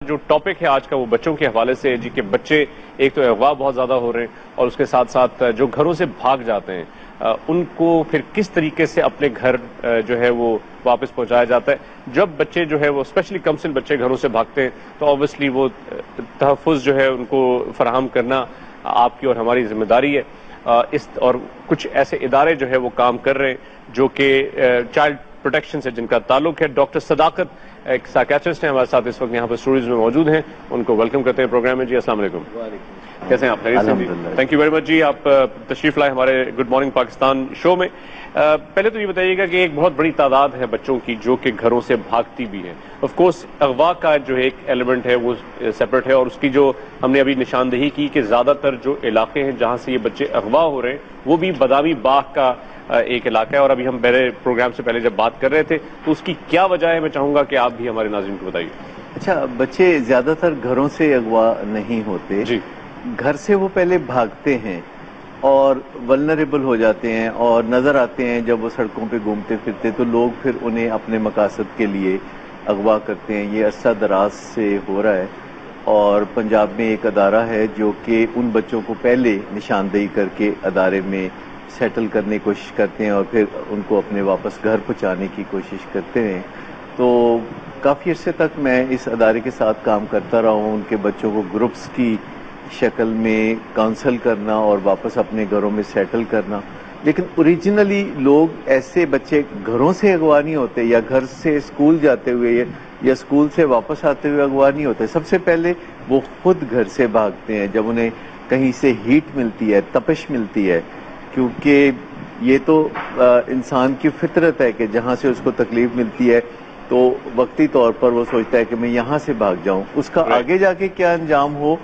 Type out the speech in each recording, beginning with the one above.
جو ٹاپک ہے آج کا وہ بچوں کے حوالے سے ہے جی کہ بچے ایک تو اغوا بہت زیادہ ہو رہے ہیں اور اس کے ساتھ ساتھ جو گھروں سے بھاگ جاتے ہیں ان کو پھر کس طریقے سے اپنے گھر جو ہے وہ واپس پہنچایا جاتا ہے. جب بچے جو ہے وہ اسپیشلی کمسن بچے گھروں سے بھاگتے ہیں تو آبویسلی وہ تحفظ جو ہے ان کو فراہم کرنا آپ کی اور ہماری ذمہ داری ہے. اور کچھ ایسے ادارے جو ہے وہ کام کر رہے ہیں جو کہ چائلڈ پروٹیکشن سے جن کا تعلق ہے. ڈاکٹر صداقت ایک سائیکیٹرسٹ ہیں ہمارے ساتھ اس وقت یہاں پر اسٹوڈیوز میں موجود ہیں, ان کو ویلکم کرتے ہیں پروگرام میں. جی السلام علیکم, کیسے ہیں آپ؟ خیریت سے؟ تھینک یو ویری مچ جی, آپ تشریف لائے ہمارے گڈ مارننگ پاکستان شو میں. پہلے تو یہ بتائیے گا کہ ایک بہت بڑی تعداد ہے بچوں کی جو کہ گھروں سے بھاگتی بھی ہے. آف کورس اغوا کا جو ایک ایلیمنٹ ہے وہ سیپریٹ ہے, اور اس کی جو ہم نے ابھی نشاندہی کی کہ زیادہ تر جو علاقے ہیں جہاں سے یہ بچے اغوا ہو رہے ہیں وہ بھی بادامی باغ کا ایک علاقہ ہے. اور ابھی ہم پہلے پروگرام سے پہلے جب بات کر رہے تھے تو اس کی کیا وجہ ہے, میں چاہوں گا کہ آپ بھی ہمارے ناظرین کو بتائیے. اچھا, بچے زیادہ تر گھروں سے اغوا نہیں ہوتے جی, گھر سے وہ پہلے بھاگتے ہیں اور ولنریبل ہو جاتے ہیں اور نظر آتے ہیں جب وہ سڑکوں پہ گھومتے پھرتے تو لوگ پھر انہیں اپنے مقاصد کے لیے اغوا کرتے ہیں. یہ عرصہ دراز سے ہو رہا ہے اور پنجاب میں ایک ادارہ ہے جو کہ ان بچوں کو پہلے نشاندہی کر کے ادارے میں سیٹل کرنے کی کوشش کرتے ہیں اور پھر ان کو اپنے واپس گھر پہنچانے کی کوشش کرتے ہیں. تو کافی عرصے تک میں اس ادارے کے ساتھ کام کرتا رہا ہوں, ان کے بچوں کو گروپس کی شکل میں کاؤنسل کرنا اور واپس اپنے گھروں میں سیٹل کرنا. لیکن اوریجنلی لوگ ایسے بچے گھروں سے اغوا نہیں ہوتے یا گھر سے اسکول جاتے ہوئے یا اسکول سے واپس آتے ہوئے اغوا نہیں ہوتے. سب سے پہلے وہ خود گھر سے بھاگتے ہیں جب انہیں کہیں سے ہیٹ ملتی ہے, تپش ملتی ہے, کیونکہ یہ تو انسان کی فطرت ہے کہ جہاں سے اس کو تکلیف ملتی ہے تو وقتی طور پر وہ سوچتا ہے کہ میں یہاں سے بھاگ جاؤں. اس کا آگے جا کے کیا انجام ہو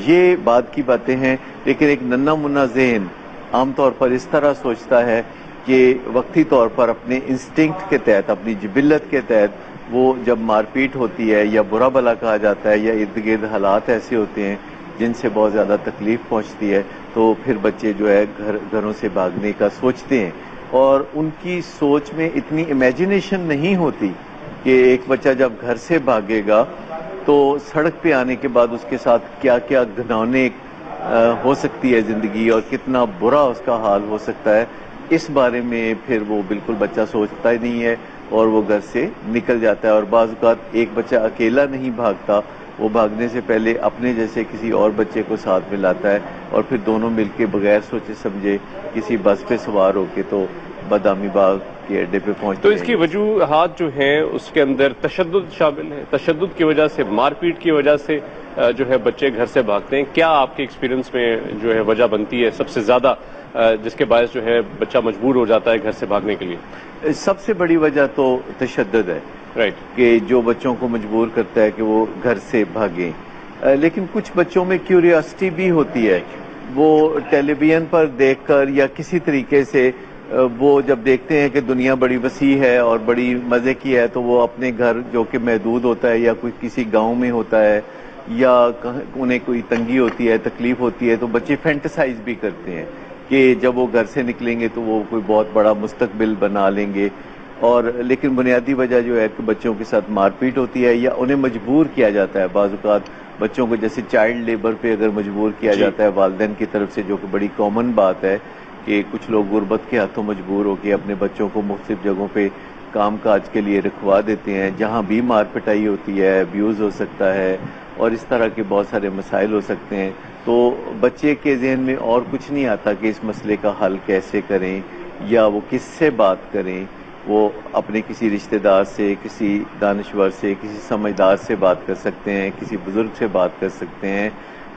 یہ بعد کی باتیں ہیں, لیکن ایک ننا منا ذہن عام طور پر اس طرح سوچتا ہے کہ وقتی طور پر اپنے انسٹنکٹ کے تحت, اپنی جبلت کے تحت وہ جب مار پیٹ ہوتی ہے یا برا بلا کہا جاتا ہے یا ارد گرد حالات ایسے ہوتے ہیں جن سے بہت زیادہ تکلیف پہنچتی ہے تو پھر بچے جو ہے گھروں سے بھاگنے کا سوچتے ہیں. اور ان کی سوچ میں اتنی امیجنیشن نہیں ہوتی کہ ایک بچہ جب گھر سے بھاگے گا تو سڑک پہ آنے کے بعد اس کے ساتھ کیا کیا گھناؤنے ہو سکتی ہے زندگی اور کتنا برا اس کا حال ہو سکتا ہے. اس بارے میں پھر وہ بالکل بچہ سوچتا ہی نہیں ہے اور وہ گھر سے نکل جاتا ہے. اور بعض اوقات ایک بچہ اکیلا نہیں بھاگتا, وہ بھاگنے سے پہلے اپنے جیسے کسی اور بچے کو ساتھ میں لاتا ہے اور پھر دونوں مل کے بغیر سوچے سمجھے کسی بس پہ سوار ہو کے تو بادامی باغ کے اڈے پہ پہنچتے ہیں. تو اس کی وجوہات جو ہیں اس کے اندر تشدد شامل ہے, تشدد کی وجہ سے, مار پیٹ کی وجہ سے جو ہے بچے گھر سے بھاگتے ہیں. کیا آپ کے ایکسپیرینس میں جو ہے وجہ بنتی ہے سب سے زیادہ جس کے باعث جو ہے بچہ مجبور ہو جاتا ہے گھر سے بھاگنے کے لیے؟ سب سے بڑی وجہ تو تشدد ہے, رائٹ, کہ جو بچوں کو مجبور کرتا ہے کہ وہ گھر سے بھاگیں. لیکن کچھ بچوں میں کیوریاسٹی بھی ہوتی ہے, وہ ٹیلی ویژن پر دیکھ کر یا کسی طریقے سے وہ جب دیکھتے ہیں کہ دنیا بڑی وسیع ہے اور بڑی مزے کی ہے تو وہ اپنے گھر جو کہ محدود ہوتا ہے یا کوئی کسی گاؤں میں ہوتا ہے یا انہیں کوئی تنگی ہوتی ہے, تکلیف ہوتی ہے, تو بچے فینٹسائز بھی کرتے ہیں کہ جب وہ گھر سے نکلیں گے تو وہ کوئی بہت بڑا مستقبل بنا لیں گے. اور لیکن بنیادی وجہ جو ہے کہ بچوں کے ساتھ مار پیٹ ہوتی ہے یا انہیں مجبور کیا جاتا ہے. بعض اوقات بچوں کو جیسے چائلڈ لیبر پہ اگر مجبور کیا جاتا ہے والدین کی طرف سے, جو کہ بڑی کامن بات ہے کہ کچھ لوگ غربت کے ہاتھوں مجبور ہو کے اپنے بچوں کو مختلف جگہوں پہ کام کاج کے لیے رکھوا دیتے ہیں جہاں بھی مار پٹائی ہوتی ہے, ابیوز ہو سکتا ہے اور اس طرح کے بہت سارے مسائل ہو سکتے ہیں. تو بچے کے ذہن میں اور کچھ نہیں آتا کہ اس مسئلے کا حل کیسے کریں یا وہ کس سے بات کریں. وہ اپنے کسی رشتہ دار سے, کسی دانشور سے, کسی سمجھدار سے بات کر سکتے ہیں, کسی بزرگ سے بات کر سکتے ہیں,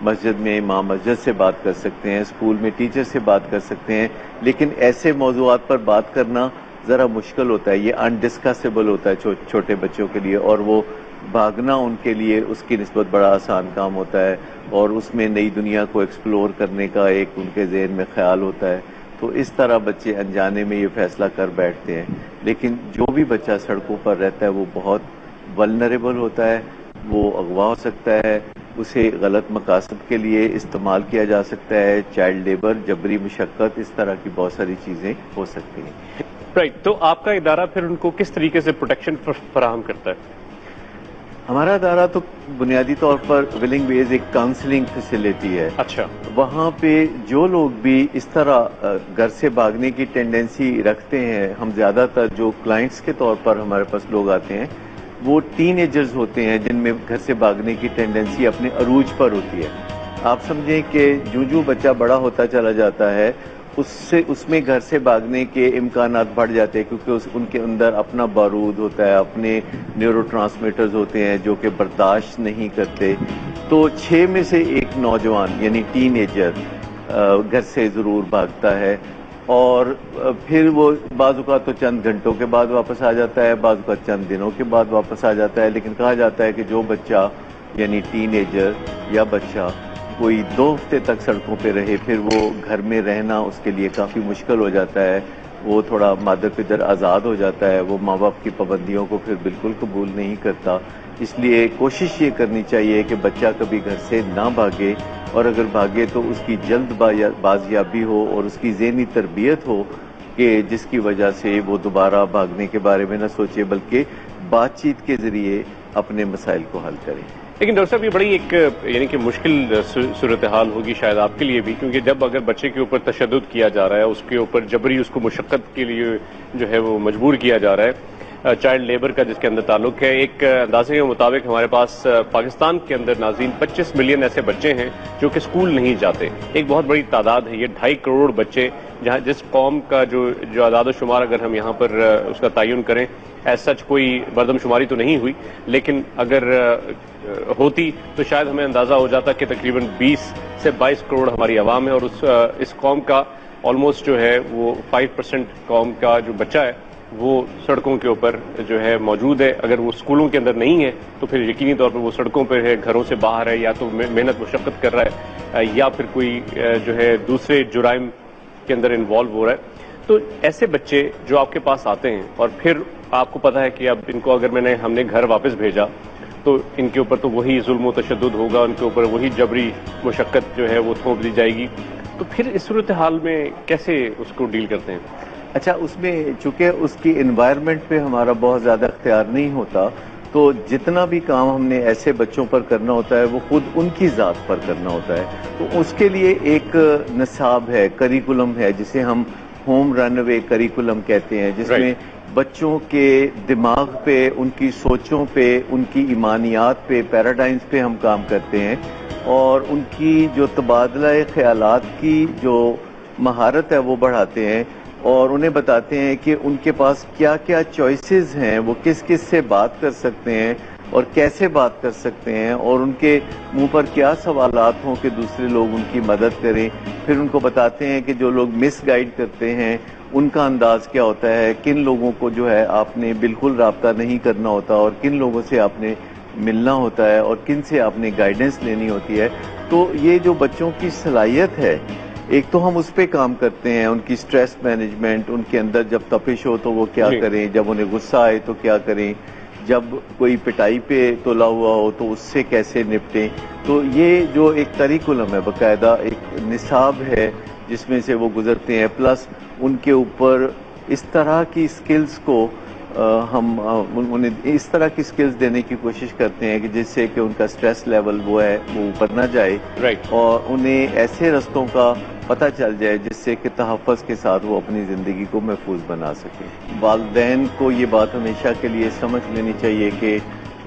مسجد میں امام مسجد سے بات کر سکتے ہیں, اسکول میں ٹیچر سے بات کر سکتے ہیں. لیکن ایسے موضوعات پر بات کرنا ذرا مشکل ہوتا ہے, یہ انڈسکسیبل ہوتا ہے چھوٹے بچوں کے لیے, اور وہ بھاگنا ان کے لیے اس کی نسبت بڑا آسان کام ہوتا ہے اور اس میں نئی دنیا کو ایکسپلور کرنے کا ایک ان کے ذہن میں خیال ہوتا ہے. تو اس طرح بچے انجانے میں یہ فیصلہ کر بیٹھتے ہیں. لیکن جو بھی بچہ سڑکوں پر رہتا ہے وہ بہت ولنریبل ہوتا ہے, وہ اغوا ہو سکتا ہے, اسے غلط مقاصد کے لیے استعمال کیا جا سکتا ہے, چائلڈ لیبر, جبری مشقت, اس طرح کی بہت ساری چیزیں ہو سکتی ہیں. رائٹ, تو آپ کا ادارہ پھر ان کو کس طریقے سے پروٹیکشن فراہم کرتا ہے؟ ہمارا ادارہ تو بنیادی طور پر ولنگ ویز ایک کاؤنسلنگ فیسلٹی ہے. اچھا. وہاں پہ جو لوگ بھی اس طرح گھر سے بھاگنے کی ٹینڈنسی رکھتے ہیں، ہم زیادہ تر جو کلائنٹس کے طور پر ہمارے پاس لوگ آتے ہیں وہ ٹین ایجرز ہوتے ہیں جن میں گھر سے بھاگنے کی ٹینڈنسی اپنے عروج پر ہوتی ہے. آپ سمجھیں کہ جو بچہ بڑا ہوتا چلا جاتا ہے اس میں گھر سے بھاگنے کے امکانات بڑھ جاتے ہیں، کیونکہ ان کے اندر اپنا بارود ہوتا ہے، اپنے نیورو ٹرانسمیٹرز ہوتے ہیں جو کہ برداشت نہیں کرتے. تو 6 میں سے ایک نوجوان یعنی ٹین ایجر گھر سے ضرور بھاگتا ہے، اور پھر وہ بعض اوقات تو چند گھنٹوں کے بعد واپس آ جاتا ہے، بعض اوقات چند دنوں کے بعد واپس آ جاتا ہے. لیکن کہا جاتا ہے کہ جو بچہ یعنی ٹین ایجر یا بچہ کوئی 2 ہفتے تک سڑکوں پہ رہے، پھر وہ گھر میں رہنا اس کے لیے کافی مشکل ہو جاتا ہے. وہ تھوڑا مادر پدر آزاد ہو جاتا ہے، وہ ماں باپ کی پابندیوں کو پھر بالکل قبول نہیں کرتا. اس لیے کوشش یہ کرنی چاہیے کہ بچہ کبھی گھر سے نہ بھاگے، اور اگر بھاگے تو اس کی جلد بازیابی ہو اور اس کی ذہنی تربیت ہو کہ جس کی وجہ سے وہ دوبارہ بھاگنے کے بارے میں نہ سوچے بلکہ بات چیت کے ذریعے اپنے مسائل کو حل کرے. لیکن ڈاکٹر صاحب یہ بڑی ایک یعنی کہ مشکل صورتحال ہوگی شاید آپ کے لیے بھی، کیونکہ جب اگر بچے کے اوپر تشدد کیا جا رہا ہے، اس کے اوپر جبری اس کو مشقت کے لیے جو ہے وہ مجبور کیا جا رہا ہے، چائلڈ لیبر کا جس کے اندر تعلق ہے. ایک اندازے کے مطابق ہمارے پاس پاکستان کے اندر ناظرین 25 ملین ایسے بچے ہیں جو کہ اسکول نہیں جاتے. ایک بہت بڑی تعداد ہے یہ، 2.5 کروڑ بچے، جہاں جس قوم کا جو اعداد و شمار اگر ہم یہاں پر اس کا تعین کریں، ایز سچ کوئی مردم شماری تو نہیں ہوئی، لیکن اگر ہوتی تو شاید ہمیں اندازہ ہو جاتا کہ تقریباً 20 سے 22 کروڑ ہماری عوام ہے، اور اس قوم کا آلموسٹ جو ہے وہ 5% قوم کا جو بچہ ہے وہ سڑکوں کے اوپر جو ہے موجود ہے. اگر وہ اسکولوں کے اندر نہیں ہے تو پھر یقینی طور پر وہ سڑکوں پر ہے، گھروں سے باہر ہے، یا تو محنت مشقت کر رہا ہے یا پھر کوئی جو ہے دوسرے جرائم کے اندر انوالو ہو رہا ہے. تو ایسے بچے جو آپ کے پاس آتے ہیں اور پھر آپ کو پتا ہے کہ اب ان کو اگر ہم نے گھر واپس بھیجا تو ان کے اوپر تو وہی ظلم و تشدد ہوگا، ان کے اوپر وہی جبری مشقت جو ہے وہ تھوپ دی جائے گی، تو پھر اس صورتحال میں کیسے اس کو ڈیل کرتے ہیں؟ اچھا، اس میں چونکہ اس کی انوائرمنٹ پہ ہمارا بہت زیادہ اختیار نہیں ہوتا، تو جتنا بھی کام ہم نے ایسے بچوں پر کرنا ہوتا ہے وہ خود ان کی ذات پر کرنا ہوتا ہے. تو اس کے لیے ایک نصاب ہے، کریکولم ہے، جسے ہم ہوم رن اوے کریکولم کہتے ہیں، جس میں بچوں کے دماغ پہ، ان کی سوچوں پہ، ان کی ایمانیات پہ، پیراڈائمز پہ ہم کام کرتے ہیں، اور ان کی جو تبادلہ خیالات کی جو مہارت ہے وہ بڑھاتے ہیں، اور انہیں بتاتے ہیں کہ ان کے پاس کیا کیا چوائسز ہیں، وہ کس کس سے بات کر سکتے ہیں اور کیسے بات کر سکتے ہیں، اور ان کے منہ پر کیا سوالات ہوں کہ دوسرے لوگ ان کی مدد کریں. پھر ان کو بتاتے ہیں کہ جو لوگ مس گائیڈ کرتے ہیں ان کا انداز کیا ہوتا ہے، کن لوگوں کو جو ہے آپ نے بالکل رابطہ نہیں کرنا ہوتا اور کن لوگوں سے آپ نے ملنا ہوتا ہے اور کن سے آپ نے گائیڈنس لینی ہوتی ہے. تو یہ جو بچوں کی صلاحیت ہے، ایک تو ہم اس پہ کام کرتے ہیں، ان کی سٹریس مینجمنٹ، ان کے اندر جب تپش ہو تو وہ کیا کریں، جب انہیں غصہ آئے تو کیا کریں، جب کوئی پٹائی پہ تولا ہوا ہو تو اس سے کیسے نپٹیں. تو یہ جو ایک کریکولم ہے، باقاعدہ ایک نصاب ہے جس میں سے وہ گزرتے ہیں، پلس ان کے اوپر اس طرح کی سکلز کو ہم انہیں اس طرح کی سکلز دینے کی کوشش کرتے ہیں کہ جس سے کہ ان کا سٹریس لیول وہ اوپر نہ جائے، اور انہیں ایسے رستوں کا پتہ چل جائے جس سے کہ تحفظ کے ساتھ وہ اپنی زندگی کو محفوظ بنا سکیں. والدین کو یہ بات ہمیشہ کے لیے سمجھ لینی چاہیے کہ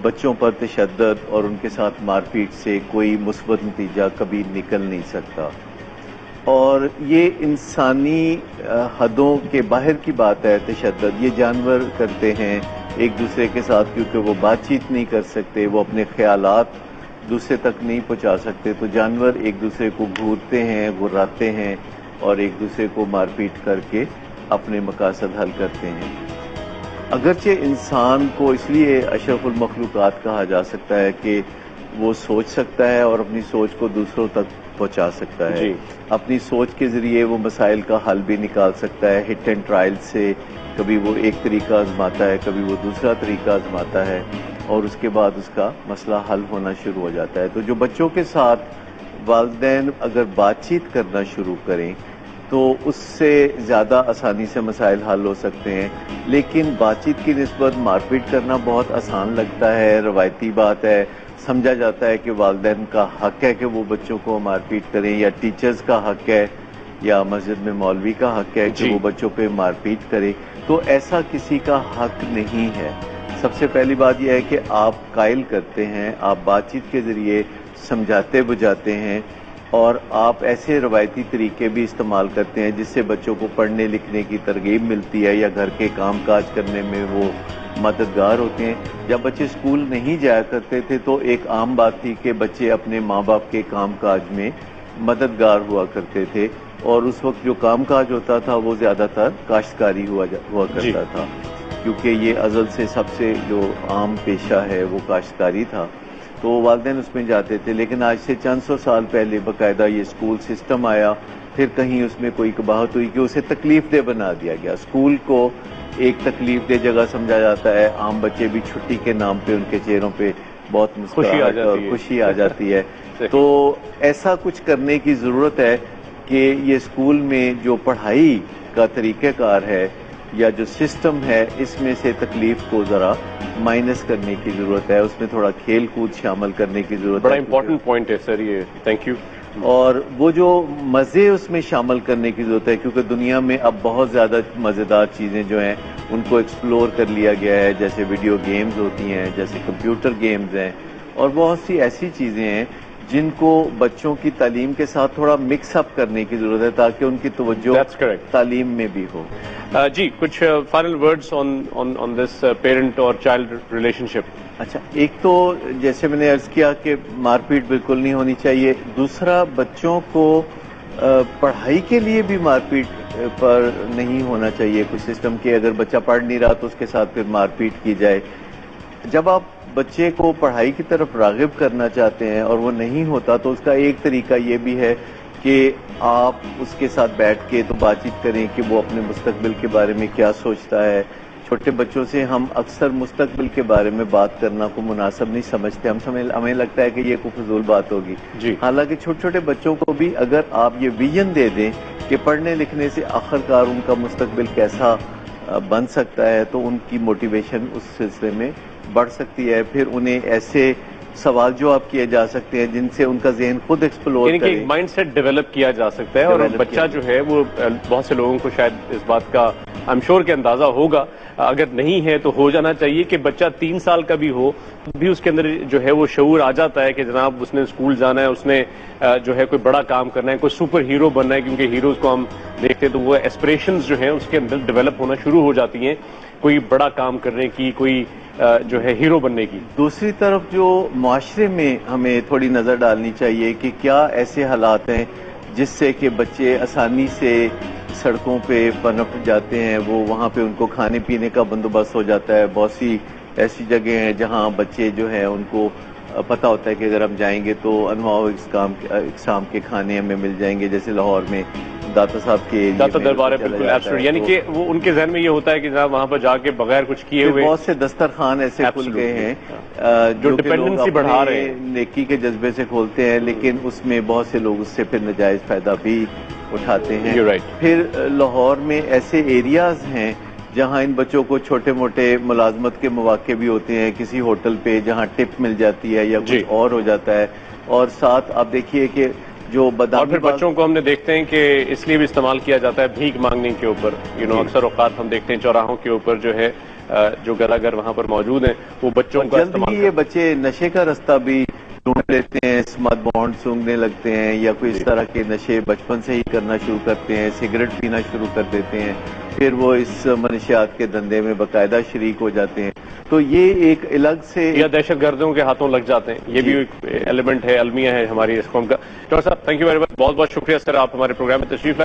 بچوں پر تشدد اور ان کے ساتھ مار پیٹ سے کوئی مثبت نتیجہ کبھی نکل نہیں سکتا، اور یہ انسانی حدوں کے باہر کی بات ہے. تشدد یہ جانور کرتے ہیں ایک دوسرے کے ساتھ، کیونکہ وہ بات چیت نہیں کر سکتے، وہ اپنے خیالات دوسرے تک نہیں پہنچا سکتے، تو جانور ایک دوسرے کو گھورتے ہیں، گھراتے ہیں، اور ایک دوسرے کو مار پیٹ کر کے اپنے مقاصد حل کرتے ہیں. اگرچہ انسان کو اس لیے اشرف المخلوقات کہا جا سکتا ہے کہ وہ سوچ سکتا ہے اور اپنی سوچ کو دوسروں تک پہنچا سکتا ہے. اپنی سوچ کے ذریعے وہ مسائل کا حل بھی نکال سکتا ہے. ہٹ اینڈ ٹرائل سے کبھی وہ ایک طریقہ آزماتا ہے، کبھی وہ دوسرا طریقہ آزماتا ہے، اور اس کے بعد اس کا مسئلہ حل ہونا شروع ہو جاتا ہے. تو جو بچوں کے ساتھ والدین اگر بات چیت کرنا شروع کریں تو اس سے زیادہ آسانی سے مسائل حل ہو سکتے ہیں. لیکن بات چیت کی نسبت مار پیٹ کرنا بہت آسان لگتا ہے، روایتی بات ہے، سمجھا جاتا ہے کہ والدین کا حق ہے کہ وہ بچوں کو مار پیٹ کریں، یا ٹیچرز کا حق ہے، یا مسجد میں مولوی کا حق ہے کہ وہ بچوں پہ مار پیٹ کرے. تو ایسا کسی کا حق نہیں ہے. سب سے پہلی بات یہ ہے کہ آپ قائل کرتے ہیں، آپ بات چیت کے ذریعے سمجھاتے بجھاتے ہیں، اور آپ ایسے روایتی طریقے بھی استعمال کرتے ہیں جس سے بچوں کو پڑھنے لکھنے کی ترغیب ملتی ہے، یا گھر کے کام کاج کرنے میں وہ مددگار ہوتے ہیں. جب بچے اسکول نہیں جایا کرتے تھے تو ایک عام بات تھی کہ بچے اپنے ماں باپ کے کام کاج میں مددگار ہوا کرتے تھے، اور اس وقت جو کام کاج ہوتا تھا وہ زیادہ تر کاشتکاری ہوا کرتا تھا، کیونکہ یہ ازل سے سب سے جو عام پیشہ ہے وہ کاشتکاری تھا. تو والدین اس میں جاتے تھے. لیکن آج سے چند سو سال پہلے باقاعدہ یہ اسکول سسٹم آیا، پھر کہیں اس میں کوئی قباحت ہوئی کہ اسے تکلیف دہ بنا دیا گیا. اسکول کو ایک تکلیف دہ جگہ سمجھا جاتا ہے. عام بچے بھی چھٹی کے نام پہ ان کے چہروں پہ بہت مسکراہٹ اور خوشی آ جاتی ہے. تو ایسا کچھ کرنے کی ضرورت ہے کہ یہ اسکول میں جو پڑھائی کا طریقہ کار ہے یا جو سسٹم ہے، اس میں سے تکلیف کو ذرا مائنس کرنے کی ضرورت ہے. اس میں تھوڑا کھیل کود شامل کرنے کی ضرورت ہے. بڑا امپورٹنٹ پوائنٹ ہے سر یہ، تھینک یو. اور وہ جو مزے اس میں شامل کرنے کی ضرورت ہے، کیونکہ دنیا میں اب بہت زیادہ مزیدار چیزیں جو ہیں ان کو ایکسپلور کر لیا گیا ہے، جیسے ویڈیو گیمز ہوتی ہیں، جیسے کمپیوٹر گیمز ہیں، اور بہت سی ایسی چیزیں ہیں جن کو بچوں کی تعلیم کے ساتھ تھوڑا مکس اپ کرنے کی ضرورت ہے تاکہ ان کی توجہ تعلیم میں بھی ہو. جی، کچھ فائنل ورڈز آن دس پیرنٹ اور چائلڈ ریلیشن شپ. اچھا، ایک تو جیسے میں نے عرض کیا کہ مار پیٹ بالکل نہیں ہونی چاہیے. دوسرا، بچوں کو پڑھائی کے لیے بھی مار پیٹ پر نہیں ہونا چاہیے کوئی سسٹم کہ اگر بچہ پڑھ نہیں رہا تو اس کے ساتھ پھر مار پیٹ کی جائے. جب آپ بچے کو پڑھائی کی طرف راغب کرنا چاہتے ہیں اور وہ نہیں ہوتا تو اس کا ایک طریقہ یہ بھی ہے کہ آپ اس کے ساتھ بیٹھ کے تو بات چیت کریں کہ وہ اپنے مستقبل کے بارے میں کیا سوچتا ہے. چھوٹے بچوں سے ہم اکثر مستقبل کے بارے میں بات کرنا کو مناسب نہیں سمجھتے. ہمیں لگتا ہے کہ یہ کوئی فضول بات ہوگی. حالانکہ چھوٹے چھوٹے بچوں کو بھی اگر آپ یہ ویژن دے دیں کہ پڑھنے لکھنے سے آخرکار ان کا مستقبل کیسا بن سکتا ہے تو ان کی موٹیویشن اس سلسلے میں بڑھ سکتی ہے. پھر انہیں ایسے سوال جواب کیے جا سکتے ہیں جن سے ان کا ذہن خود ایکسپلور کرے. ایک مائنڈ سیٹ ڈیولپ کیا جا سکتا ہے، اور بچہ جو ہے وہ بہت سے لوگوں کو شاید اس بات کا I'm sure کہ اندازہ ہوگا، اگر نہیں ہے تو ہو جانا چاہیے کہ بچہ 3 سال کا بھی ہو بھی اس کے اندر جو ہے وہ شعور آ جاتا ہے کہ جناب اس نے اسکول جانا ہے، اس نے جو ہے کوئی بڑا کام کرنا ہے، کوئی سپر ہیرو بننا ہے. کیونکہ ہیروز کو ہم دیکھتے ہیں تو وہ ایسپریشنز جو ہیں اس کے اندر ڈیولپ ہونا شروع ہو جاتی ہیں، کوئی بڑا کام کرنے کی، کوئی جو ہے ہیرو بننے کی. دوسری طرف جو معاشرے میں ہمیں تھوڑی نظر ڈالنی چاہیے کہ کیا ایسے حالات ہیں جس سے کہ بچے آسانی سے سڑکوں پہ پنپ جاتے ہیں. وہ وہاں پہ ان کو کھانے پینے کا بندوبست ہو جاتا ہے. بہت سی ایسی جگہ ہیں جہاں بچے جو ہیں ان کو پتہ ہوتا ہے کہ اگر ہم جائیں گے تو انواع اقسام کے کھانے ہمیں مل جائیں گے. جیسے لاہور میں داتا صاحب کے داتا دربار ہے، بالکل ایبسولوٹ. یعنی کہ وہ ان کے ذہن میں یہ ہوتا ہے کہ جناب وہاں پر جا کے بغیر کچھ کیے ہوئے بہت سے دسترخوان ایسے کھل گئے ہیں جو ڈپینڈنسی بڑھا رہے ہیں، نیکی کے جذبے سے کھولتے ہیں، لیکن اس میں بہت سے لوگ اس سے پھر ناجائز فائدہ بھی اٹھاتے ہیں. پھر لاہور میں ایسے ایریاز ہیں جہاں ان بچوں کو چھوٹے موٹے ملازمت کے مواقع بھی ہوتے ہیں کسی ہوٹل پہ، جہاں ٹپ مل جاتی ہے یا کچھ اور ہو جاتا ہے. اور ساتھ آپ دیکھیے کہ جو اور پھر بچوں کو ہم نے دیکھتے ہیں کہ اس لیے بھی استعمال کیا جاتا ہے بھیک مانگنے کے اوپر. اکثر اوقات ہم دیکھتے ہیں چوراہوں کے اوپر جو ہے جو گھر وہاں پر موجود ہیں وہ بچوں کو جلد ہی یہ بچے نشے کا رستہ بھی ڈھونڈ لیتے ہیں، اسمارٹ بانڈ سونگنے لگتے ہیں یا کوئی اس طرح کے نشے بچپن سے ہی کرنا شروع کرتے ہیں، سگریٹ پینا شروع کر دیتے ہیں، پھر وہ اس منشیات کے دھندے میں باقاعدہ شریک ہو جاتے ہیں. تو یہ ایک الگ سے یا دہشت گردوں کے ہاتھوں لگ جاتے ہیں. یہ بھی ایک ایلیمنٹ ہے، المیہ ہے ہماری اس قوم کا. ڈاکٹر صاحب تھینک یو ویری مچ، بہت بہت شکریہ سر، آپ ہمارے پروگرام میں تشریف لائے.